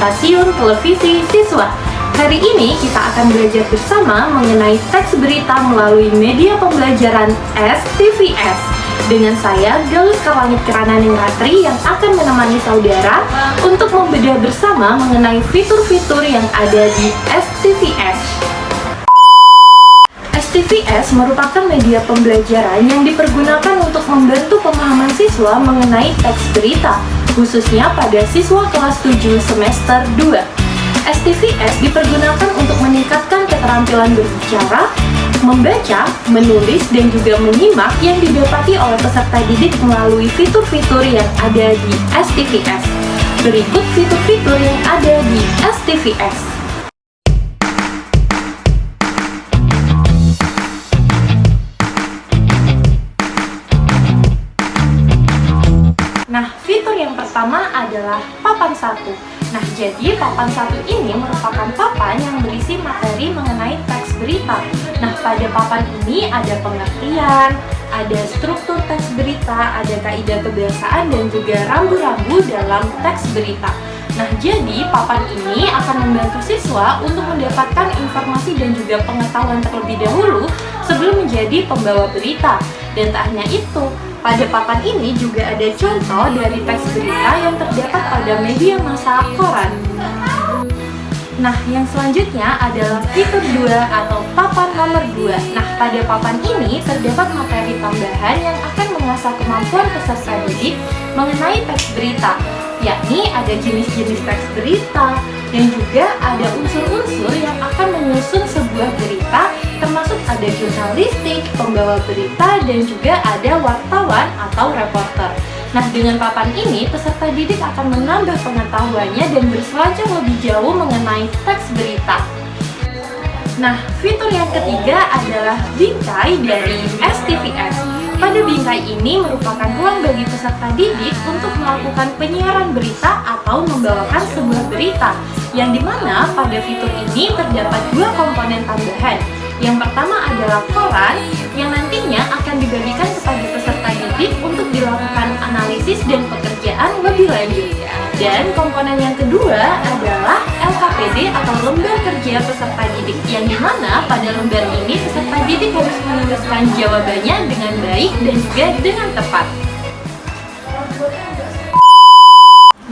stasiun televisi siswa. Hari ini kita akan belajar bersama mengenai teks berita melalui media pembelajaran STVS. Dengan saya, Galus Kawangit Kirana Ratri yang akan menemani saudara untuk membedah bersama mengenai fitur-fitur yang ada di STVS. STVS merupakan media pembelajaran yang dipergunakan untuk membantu pemahaman siswa mengenai teks berita, khususnya pada siswa kelas 7 semester 2. STVS dipergunakan untuk meningkatkan keterampilan berbicara, membaca, menulis, dan juga menyimak yang didapati oleh peserta didik melalui fitur-fitur yang ada di STVS. Berikut fitur-fitur yang ada di STVS. Nah, fitur yang pertama adalah papan 1. Nah, jadi papan 1 ini merupakan papan yang berisi materi mengenai teks berita. Nah, pada papan ini ada pengertian, ada struktur teks berita, ada kaidah kebiasaan, dan juga rambu-rambu dalam teks berita. Nah, jadi papan ini akan membantu siswa untuk mendapatkan informasi dan juga pengetahuan terlebih dahulu sebelum menjadi pembawa berita. Dan tak hanya itu, pada papan ini juga ada contoh dari teks berita yang terdapat pada media massa koran. Nah, yang selanjutnya adalah fitur 2 atau papan nomor 2. Nah, pada papan ini terdapat materi tambahan yang akan mengasah kemampuan peserta didik mengenai teks berita, yakni ada jenis-jenis teks berita, dan juga ada unsur-unsur yang akan menyusun sebuah berita, termasuk ada jurnalistik, pembawa berita, dan juga ada wartawan atau reporter. Nah, dengan papan ini, peserta didik akan menambah pengetahuannya dan berselancar lebih jauh mengenai teks berita. Nah, fitur yang ketiga adalah bingkai dari STVS. Pada bingkai ini merupakan ruang bagi peserta didik untuk melakukan penyiaran berita atau membawakan sebuah berita, yang dimana pada fitur ini terdapat dua komponen tambahan. Yang pertama adalah koran, yang nantinya akan dibagikan kepada peserta didik untuk dilakukan analisis dan pekerjaan lebih lanjut. Dan komponen yang kedua adalah LKPD atau lembar kerja peserta didik, yang dimana pada lembar ini peserta didik harus menuliskan jawabannya dengan baik dan juga dengan tepat.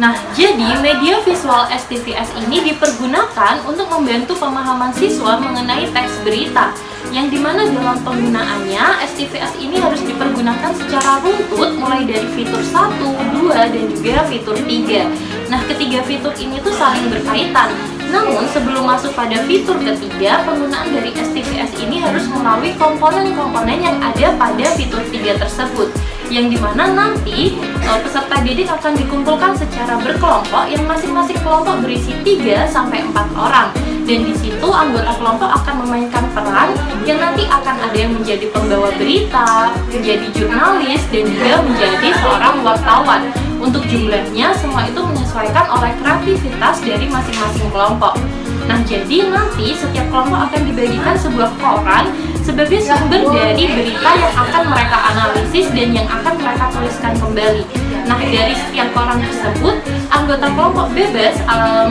Nah, jadi media visual STVS ini dipergunakan untuk membantu pemahaman siswa mengenai teks berita, yang dimana dalam penggunaannya STVS ini harus dipergunakan secara runtut mulai dari fitur 1, 2, dan juga fitur 3. Nah, ketiga fitur ini tuh saling berkaitan. Namun, sebelum masuk pada fitur ketiga, penggunaan dari STVS ini harus melalui komponen-komponen yang ada pada fitur 3 tersebut, yang dimana nanti peserta didik akan dikumpulkan secara berkelompok yang masing-masing kelompok berisi 3-4 orang, dan di situ anggota kelompok akan memainkan peran yang nanti akan ada yang menjadi pembawa berita, menjadi jurnalis, dan juga menjadi seorang wartawan. Untuk jumlahnya semua itu menyesuaikan oleh kreativitas dari masing-masing kelompok. Nah, jadi nanti setiap kelompok akan dibagikan sebuah koran sebagai sumber dari berita yang akan mereka analisis dan yang akan mereka tuliskan kembali. Nah, dari setiap koran tersebut, anggota kelompok bebas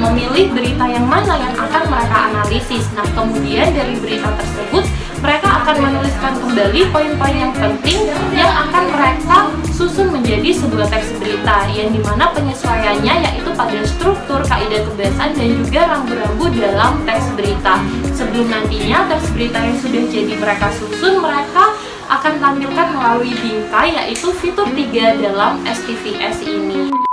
memilih berita yang mana yang akan mereka analisis. Nah, kemudian dari berita tersebut, mereka akan menuliskan kembali poin-poin yang penting yang akan mereka susun menjadi sebuah teks berita, yang dimana penyesuaiannya yaitu pada struktur, kaidah kebiasaan, dan juga rambu-rambu dalam teks berita. Sebelum nantinya teks berita yang sudah jadi mereka susun, mereka akan tampilkan melalui bingkai, yaitu fitur 3 dalam STVS ini.